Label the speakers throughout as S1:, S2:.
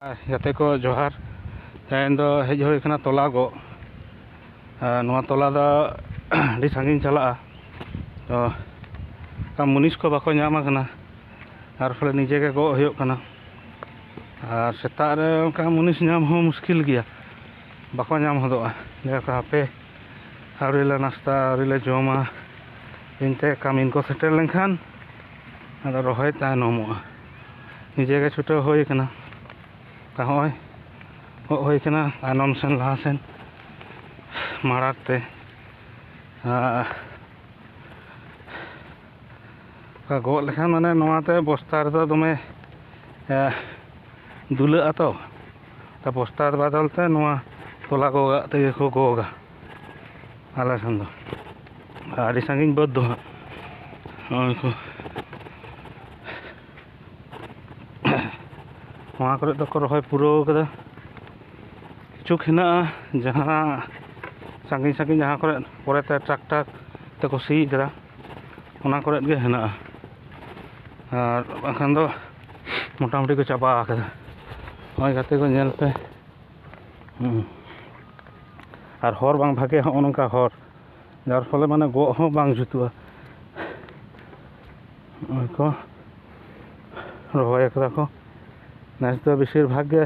S1: Jate ko johar tehen do hej hoy kana tola go noa tola da di sangin chala to ka munis ko bako nyama kana ar fole nije ge go hoyok kana ar seta re ka munis nyam ho muskil gya bako nyam hodoa ne ka hape aurila nasta aurila joma inte kamin ko setel lenkhan ado rohoy ta nomoa nije ge chuto hoy kana ka hoy hoy kana anom sen laha sen marak te ka go lekhan mane noa te bosta re dome dula ato ta bosta badal te noa tola go ga te ko go ga ala san do adi sangin bod do hoy ko वहाँ करे तो रही पुराव कदा किचुक हेना जहाँ सागिन सागिन जहाँ करे परेते tractor तको सी कदा ओना करे गे हेना और बाखान दो मोटामुटी को चाबा कदा ओय गाते को नेल पे और हर बांग भागे हो नका हर जार फले माने गो हो बांग जुतुआ ओय को रहोय कदा को नेस दो बेसिर भाग गे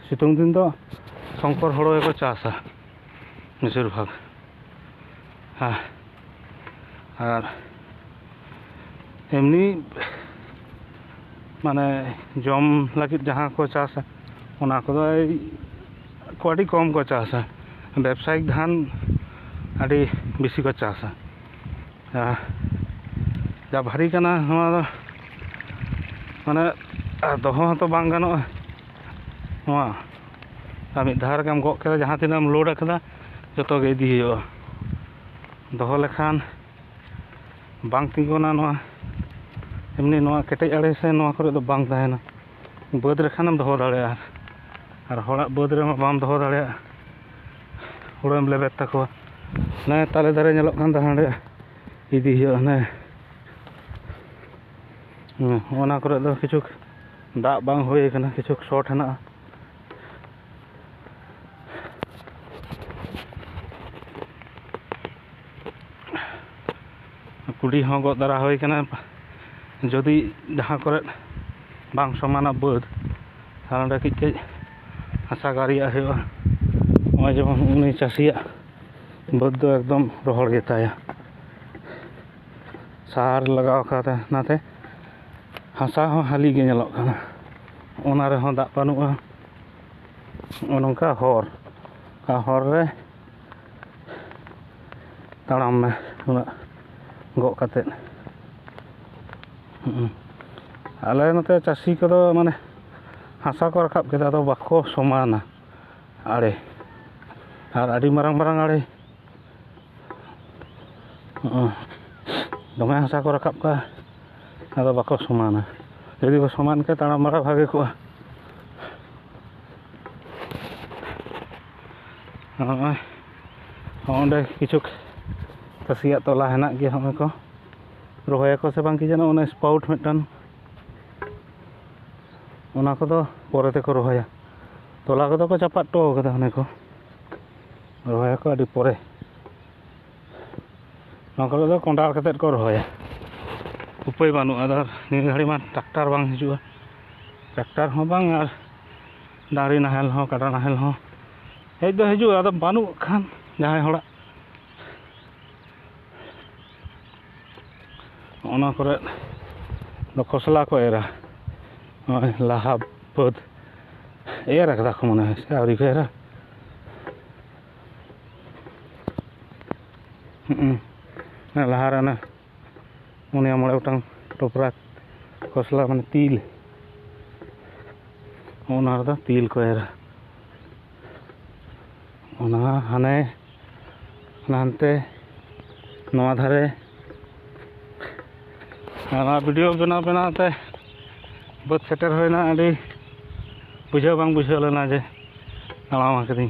S1: सितुंग दिन दो शंकर हड़ो को चासा बेसिर भाग और एमनी माने जम लगित जहाँ को चासा ओना को आड़ी कम को चासा व्यवसायिक धान आड़ी बेसी को चासा जा भारी कना माने दोहो तो बांग गानो मिद धार के गो के जहाँ तीन लोड अकदा जो गे इदी दोहो लेखान बांग तिंगुना एमनी केटेज आड़े से करे दो बांग तहना बद रेखानम दोहो दाड़े और हड़ा बद रे बाम दोहो दाड़े हुड़म लेबेद तको ने ताले दारे नेलोग कान हांडे इदी ने ओना करे दो किचुक दा बांग होय kana किचुक शॉर्ट हेना कुड़ी हो गो दारा होय kana जदि जहाँ करे बांग समाना बद ताले किच आशा गारिया होया ओय जेमन उनी चासिया बद दो एकदम रोहड़ गेताया सार लगाव काते नाते हासा हो हाली गे नेलोग काना ओना रे हो दा बानुआ ओनका हर रे ताड़ाम में उना गो काते आले नते चासी को माने हासा को रखाब केदा दो बाको समाना आड़े और आड़ी मारंग मारंग आड़े दमे हासा को रखाब का अदा बाको समाना यदि को समान के ताड़ा मारा भागे को ओंडे किचुक तसिया तोला हेना गे हम को रोहय को से बांग कि जानो ओना स्पाउट मिटन ओना को दो परे ते को रोहया तोला को दो को चापाट तो कदा हने को रोहय को आडी परे ना को दो कोंडाल कतेट को रोहया उपाय बानु आदार नि घड़ी मा ट्रैक्टर बांग हिजुआ ट्रैक्टर हो बांग और डारी नाहेल हो काटा नाहेल हो हेज दो हिजुआ आदा बानु खान जहां हड़ा ओना करे दो खसला को एरा लाहा पद एरा कदा को मने से आवरी को एरा ना लाहारा ना उन्हें मोड़े उठा टोपरा खसला माने तिल ओना दा तिल को एरा ओना हाने नानते नवा धारे ना वीडियो बनाते बद सेटर होना अभी बुझे बांग बुझे लेना जे ताड़ाम कदी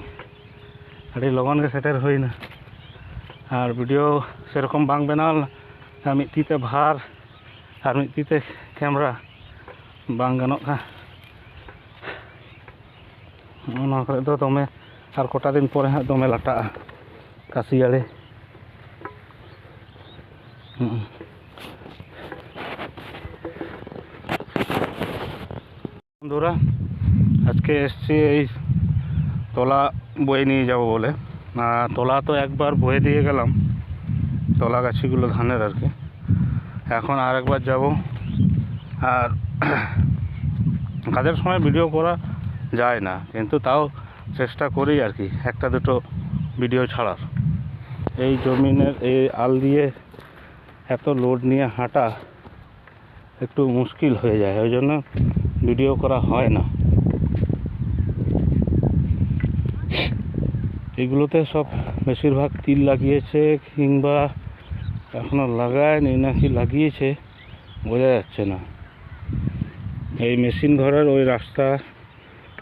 S1: अभी लगन के सेटर होना और वीडियो सेरकम बांग बनाल मिद तीते भार और मिद तीते कैमरा बांग गानोगा ᱚᱱᱟ ᱠᱚᱨᱮ ᱫᱚ ᱫᱚᱢᱮ ᱟᱨ ᱠᱚᱴᱟ ᱫᱤᱱ ᱯᱚᱨᱮ ᱦᱟᱸᱜ ᱫᱚᱢᱮ ᱞᱟᱴᱟᱜᱼᱟ কাশিয়াড়ে। বন্ধুরা আজকে এসছি এই তলা বয়ে নিয়ে যাব বলে। তলা তো একবার বয়ে দিয়ে গেলাম, তলা গাছিগুলো ধানের আর কি। এখন আর একবার যাব। আর কাজের সময় ভিডিও করা যায় না, কিন্তু তাও চেষ্টা করি আর কি একটা দুটো ভিডিও ছাড়ার। এই জমিনের এই আল দিয়ে এত লোড নিয়ে হাঁটা একটু মুশকিল হয়ে যায়, ওই জন্য ভিডিও করা হয় না। এগুলোতে সব বেশিরভাগ তিল লাগিয়েছে, কিংবা এখনো লাগায়নি নাকি লাগিয়েছে বোঝা যাচ্ছে না। এই মেশিন ঘরের ওই রাস্তা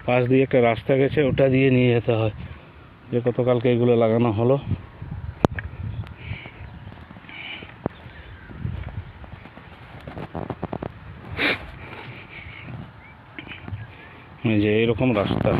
S1: পাশ দিয়ে একটা রাস্তা গেছে, ওটা দিয়ে নিয়ে যেতে হয়। যে গতকালকে এগুলো লাগানো হলো। এই যে এইরকম রাস্তা।